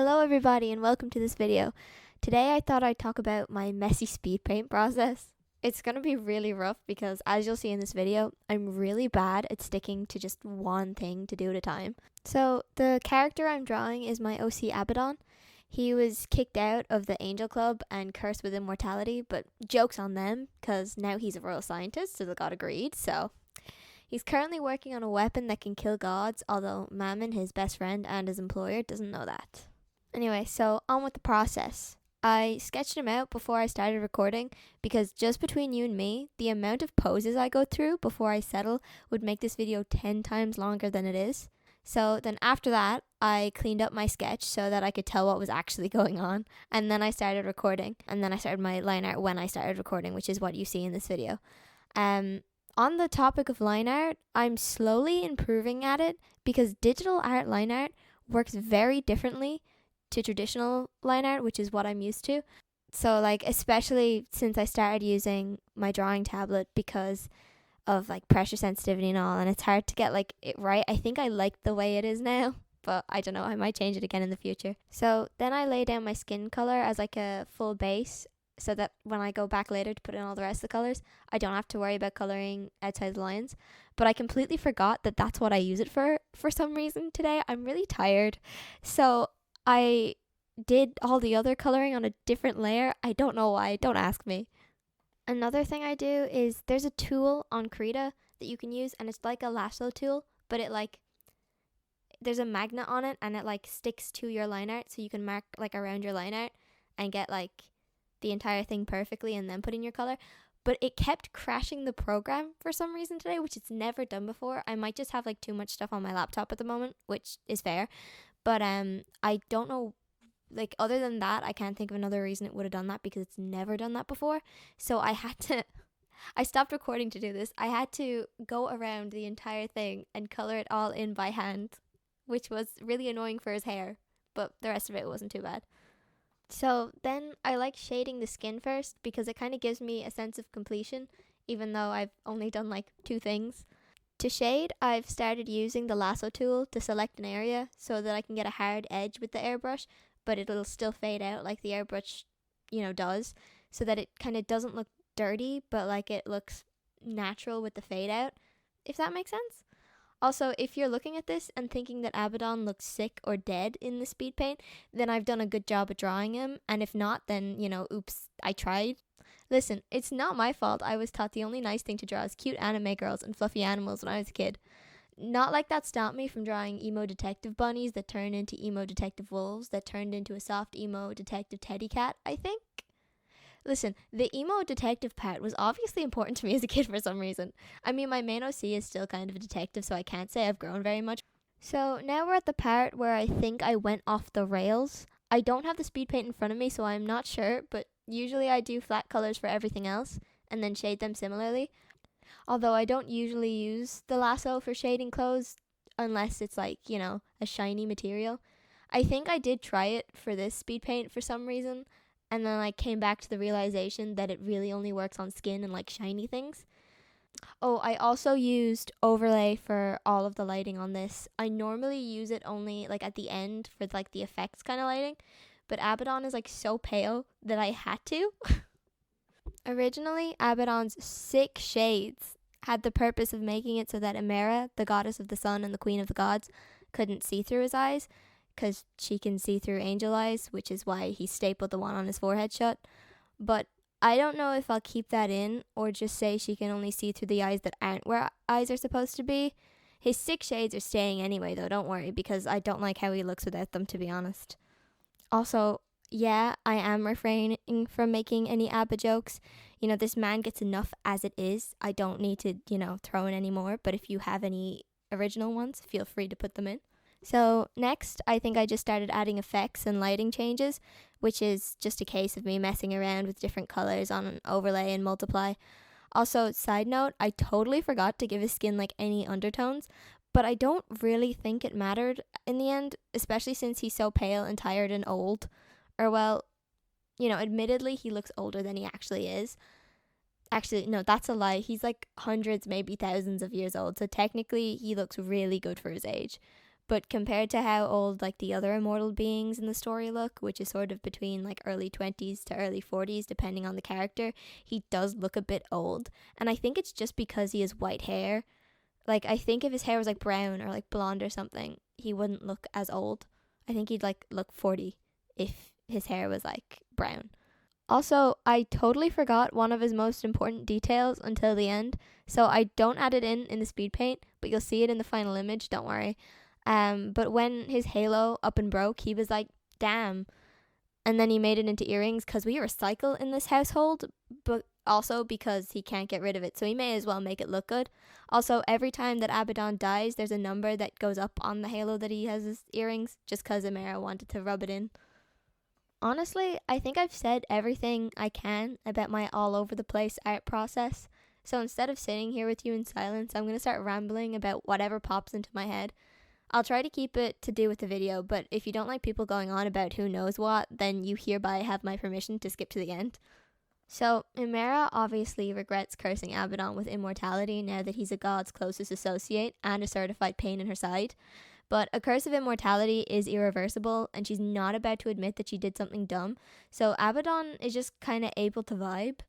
Hello everybody and welcome to this video. Today I thought I'd talk about my messy speed paint process. It's going to be really rough because, as you'll see in this video, I'm really bad at sticking to just one thing to do at a time. So the character I'm drawing is my OC Abbadon. He was kicked out of the Angel Club and cursed with immortality, but joke's on them because now he's a royal scientist, so the god agreed. So he's currently working on a weapon that can kill gods, although Mammon, his best friend and his employer, doesn't know that. Anyway, so on with the process. I sketched him out before I started recording because just between you and me, the amount of poses I go through before I settle would make this video 10 times longer than it is. So then after that, I cleaned up my sketch so that I could tell what was actually going on. And then I started recording. And then I started my line art when I started recording, which is what you see in this video. On the topic of line art, I'm slowly improving at it because digital art line art works very differently to traditional line art, which is what I'm used to. So especially since I started using my drawing tablet because of pressure sensitivity and all, and it's hard to get it right. I think I like the way it is now, but I don't know, I might change it again in the future. So then I lay down my skin color as a full base so that when I go back later to put in all the rest of the colors, I don't have to worry about coloring outside the lines. But I completely forgot that that's what I use it for some reason today. I'm really tired. So I did all the other coloring on a different layer. I don't know why. Don't ask me. Another thing I do is there's a tool on Krita that you can use, and it's like a lasso tool, but it there's a magnet on it, and it sticks to your line art, so you can mark around your line art and get the entire thing perfectly and then put in your color. But it kept crashing the program for some reason today, which it's never done before. I might just have too much stuff on my laptop at the moment, which is fair. But I don't know, other than that, I can't think of another reason it would have done that because it's never done that before. So I stopped recording to do this. I had to go around the entire thing and color it all in by hand, which was really annoying for his hair, but the rest of it wasn't too bad. So then I like shading the skin first because it kind of gives me a sense of completion, even though I've only done 2 things. To shade, I've started using the lasso tool to select an area so that I can get a hard edge with the airbrush, but it'll still fade out like the airbrush, does, so that it kind of doesn't look dirty, but it looks natural with the fade out, if that makes sense. Also, if you're looking at this and thinking that Abbadon looks sick or dead in the speed paint, then I've done a good job at drawing him, and if not, then, oops, I tried. Listen, it's not my fault I was taught the only nice thing to draw is cute anime girls and fluffy animals when I was a kid. Not like that stopped me from drawing emo detective bunnies that turned into emo detective wolves that turned into a soft emo detective teddy cat, I think. Listen, the emo detective part was obviously important to me as a kid for some reason. I mean, my main OC is still kind of a detective, so I can't say I've grown very much. So now we're at the part where I think I went off the rails. I don't have the speed paint in front of me, so I'm not sure, but usually I do flat colors for everything else and then shade them similarly. Although I don't usually use the lasso for shading clothes unless it's a shiny material. I think I did try it for this speed paint for some reason, and then I came back to the realization that it really only works on skin and shiny things. Oh, I also used overlay for all of the lighting on this. I normally use it only at the end for the effects kind of lighting, but Abbadon is so pale that I had to. Originally, Abbadon's 6 shades had the purpose of making it so that Emera, the goddess of the sun and the queen of the gods, couldn't see through his eyes, because she can see through angel eyes, which is why he stapled the one on his forehead shut. But I don't know if I'll keep that in or just say she can only see through the eyes that aren't where eyes are supposed to be. His 6 shades are staying anyway, though, don't worry, because I don't like how he looks without them, to be honest. Also, yeah, I am refraining from making any ABBA jokes. This man gets enough as it is. I don't need to, throw in any more, but if you have any original ones, feel free to put them in. So next, I think I just started adding effects and lighting changes, which is just a case of me messing around with different colors on an overlay and multiply. Also, side note, I totally forgot to give his skin any undertones, but I don't really think it mattered in the end, especially since he's so pale and tired and old. Or well, admittedly, he looks older than he actually is. Actually, no, that's a lie. He's hundreds, maybe thousands of years old, so technically he looks really good for his age. But compared to how old like the other immortal beings in the story look, which is sort of between like early 20s to early 40s depending on the character, he does look a bit old. And I think it's just because he has white hair. Like, I think if his hair was like brown or like blonde or something, he wouldn't look as old. I think he'd like look 40 if his hair was like brown. Also, I totally forgot one of his most important details until the end, so I don't add it in the speed paint, but you'll see it in the final image, don't worry. But when his halo up and broke, he was like, damn. And then he made it into earrings because we recycle in this household, but also because he can't get rid of it, so he may as well make it look good. Also, every time that Abbadon dies, there's a number that goes up on the halo that he has his earrings, just because Amara wanted to rub it in. Honestly, I think I've said everything I can about my all over the place art process. So instead of sitting here with you in silence, I'm going to start rambling about whatever pops into my head. I'll try to keep it to do with the video, but if you don't like people going on about who knows what, then you hereby have my permission to skip to the end. So, Imera obviously regrets cursing Abbadon with immortality now that he's a god's closest associate and a certified pain in her side. But a curse of immortality is irreversible, and she's not about to admit that she did something dumb, so Abbadon is just kind of able to vibe.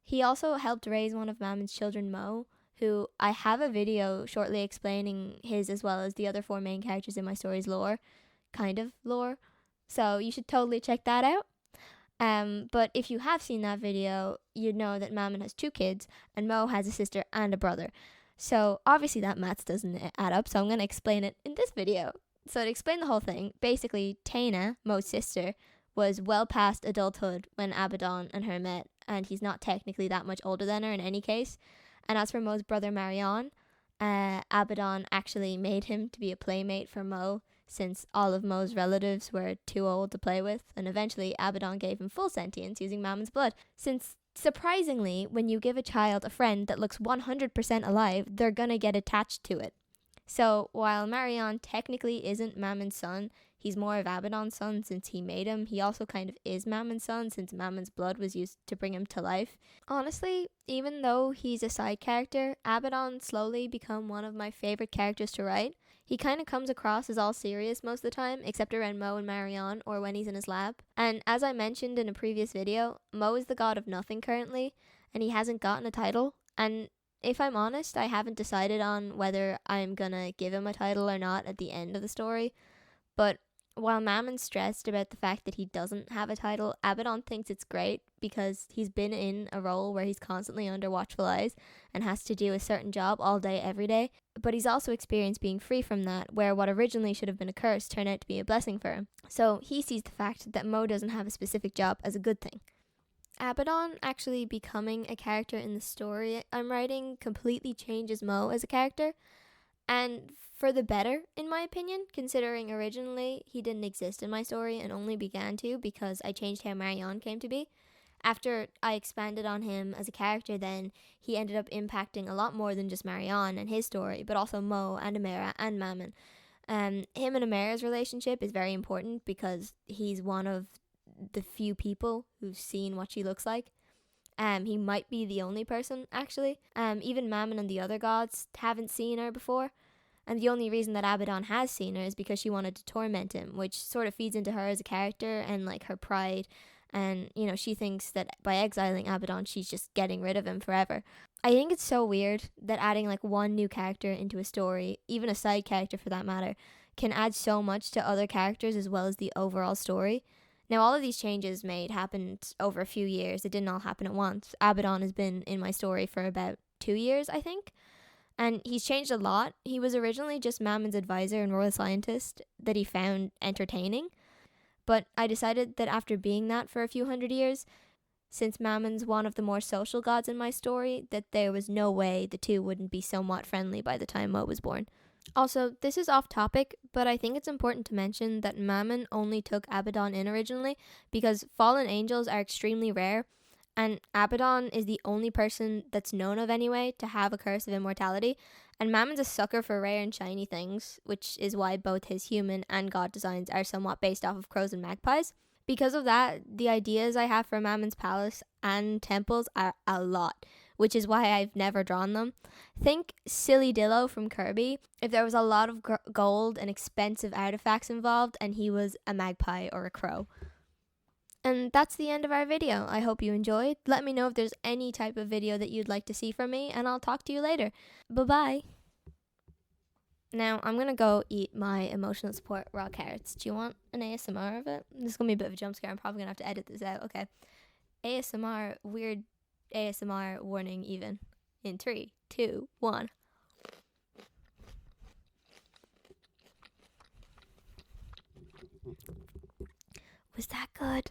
He also helped raise one of Mammon's children, Mo, who I have a video shortly explaining his as well as the other 4 main characters in my story's lore. Kind of lore. So you should totally check that out. But if you have seen that video, you'd know that Mammon has 2 kids, and Mo has a sister and a brother. So obviously that maths doesn't add up, so I'm going to explain it in this video. So to explain the whole thing, basically Taina, Mo's sister, was well past adulthood when Abbadon and her met, and he's not technically that much older than her in any case. And as for Mo's brother Marion, Abbadon actually made him to be a playmate for Mo, since all of Mo's relatives were too old to play with, and eventually Abbadon gave him full sentience using Mammon's blood, since surprisingly, when you give a child a friend that looks 100% alive, they're gonna get attached to it. So, while Marion technically isn't Mammon's son, he's more of Abbadon's son since he made him. He also kind of is Mammon's son since Mammon's blood was used to bring him to life. Honestly, even though he's a side character, Abbadon slowly become one of my favorite characters to write. He kind of comes across as all serious most of the time, except around Mo and Marion, or when he's in his lab. And as I mentioned in a previous video, Mo is the god of nothing currently, and he hasn't gotten a title. And if I'm honest, I haven't decided on whether I'm gonna give him a title or not at the end of the story. But while Mammon's stressed about the fact that he doesn't have a title, Abbadon thinks it's great because he's been in a role where he's constantly under watchful eyes and has to do a certain job all day, every day. But he's also experienced being free from that, where what originally should have been a curse turned out to be a blessing for him. So he sees the fact that Mo doesn't have a specific job as a good thing. Abbadon actually becoming a character in the story I'm writing completely changes Mo as a character, and for the better, in my opinion, considering originally he didn't exist in my story and only began to because I changed how Marion came to be. After I expanded on him as a character, then he ended up impacting a lot more than just Marion and his story, but also Mo and Amara and Mammon. Him and Amara's relationship is very important because he's one of the few people who've seen what she looks like. He might be the only person, actually. Even Mammon and the other gods haven't seen her before. And the only reason that Abbadon has seen her is because she wanted to torment him, which sort of feeds into her as a character and like her pride. And, you know, she thinks that by exiling Abbadon, she's just getting rid of him forever. I think it's so weird that adding like one new character into a story, even a side character for that matter, can add so much to other characters as well as the overall story. Now, all of these changes happened over a few years. It didn't all happen at once. Abbadon has been in my story for about 2 years, I think. And he's changed a lot. He was originally just Mammon's advisor and royal scientist that he found entertaining. But I decided that after being that for a few hundred years, since Mammon's one of the more social gods in my story, that there was no way the two wouldn't be somewhat friendly by the time Mo was born. Also, this is off topic, but I think it's important to mention that Mammon only took Abbadon in originally because fallen angels are extremely rare, and Abbadon is the only person that's known of anyway to have a curse of immortality, and Mammon's a sucker for rare and shiny things, which is why both his human and god designs are somewhat based off of crows and magpies. Because of that, the ideas I have for Mammon's palace and temples are a lot, which is why I've never drawn them. Think Silly Dillo from Kirby, if there was a lot of gold and expensive artifacts involved and he was a magpie or a crow. And that's the end of our video. I hope you enjoyed. Let me know if there's any type of video that you'd like to see from me, and I'll talk to you later. Bye-bye. Now, I'm going to go eat my emotional support raw carrots. Do you want an ASMR of it? This is going to be a bit of a jump scare. I'm probably going to have to edit this out. Okay. ASMR, weird ASMR warning even. In 3, 2, 1. Was that good?